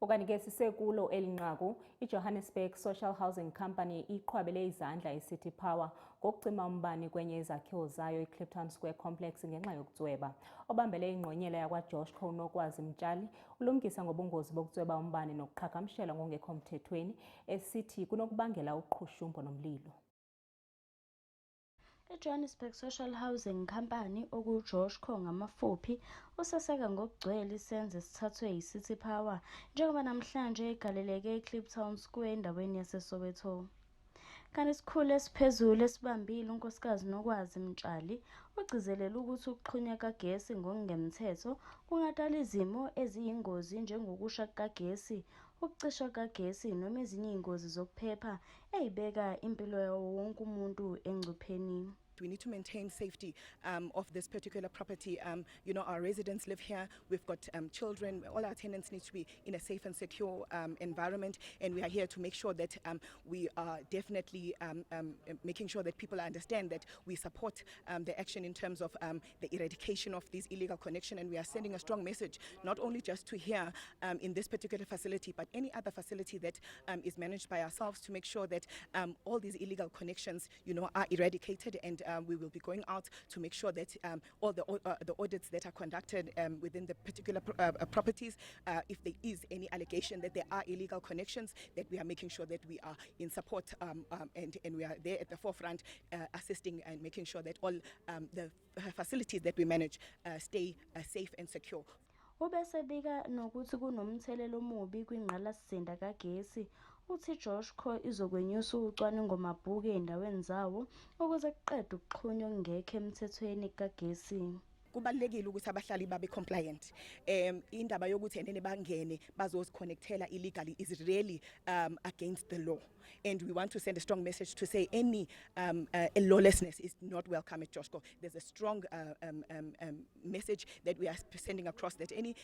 Okanike sisekulo elinqaku, iJohannesburg Social Housing Company iqhwabele izandla eCity Power ngokucima umbani kwenye izakhiwo zayo iCliptown Square Complex ngenxa yokucweba. Obambele ingqonyela yakwaJoshco uNokwazi Mtshali ulumkisa ngobungozi bokucweba umbani nokuqhagamshela ngokungekho mthethweni esithi kunokubangela uqhushumbo nomlilo. iJohannesburg Social Housing Company okuJoshco ngamafuphi usaseka ngokugcwele isenzo esithathwe yiCity Power njengoba namhlanje igaleleke eCliptown Square endaweni yaseSoweto. Kanti isikhulu esiphezulu esibambile unkosikazi Nokwazi Mtshali ugcizelela ukuthi ukuxhunywa kagesi ngokungemthetho kungadala izimo eziyingozi njengokusha kukagesi, ukucishwa kagesi noma ezinye izingozi zokuphepha ezibeka impilo yawo wonke umuntu engcupheni. We need to maintain safety of this particular property. Our residents live here. We've got children. All our tenants need to be in a safe and secure environment, and we are here to make sure that we are definitely making sure that people understand that we support the action in terms of the eradication of these illegal connections, and we are sending a strong message, not only just to here in this particular facility, but any other facility that is managed by ourselves, to make sure that all these illegal connections, are eradicated, and we will be going out to make sure that all the audits that are conducted within the particular properties, if there is any allegation that there are illegal connections, that we are making sure that we are in support and we are there at the forefront assisting and making sure that all the facilities that we manage stay safe and secure. Ubese bika nokuthi kunomthelelo omubi kwingqalasizinda kagesi uthi Joshco izokwenyusa ucwaningo mabhuku endaweni zawo ukuze kuqedwe ukuxhunywa okungekho emthethweni kagesi. Kubalekile ukuthi abahlali babe compliant. Indaba yokuthi enene bangene bazoziconnectela illegally is really against the law, and we want to send a strong message to say any lawlessness is not welcome at Joshco. There's a strong message that we are sending across, that any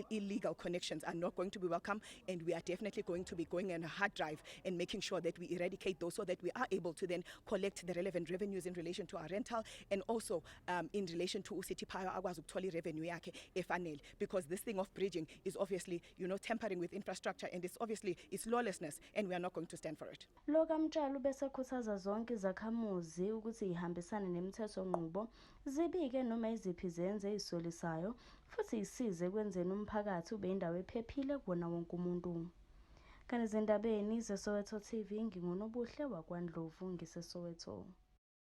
illegal connections are not going to be welcome, and we are definitely going to be going on a hard drive and making sure that we eradicate those so that we are able to then collect the relevant revenues in relation to our rental, and also in relation to City Power akwazi ukuthola irevenue yakhe efanele, because this thing of bridging is obviously tampering with infrastructure, and it's lawlessness, and we are not going to stand for it. Loka Mtshali bese khuthaza zonke izakhamuzi ukuthi ihambisane nemithetho nqubo, zibike noma iziphi izenzo ezisolisayo futhi isize kwenzeni umphakathi ube indawo ephephile kuwona wonke umuntu. Kanti ezindabeni zeSoweto TV nginguNobuhle wakwaNdlovu ngiseSoweto.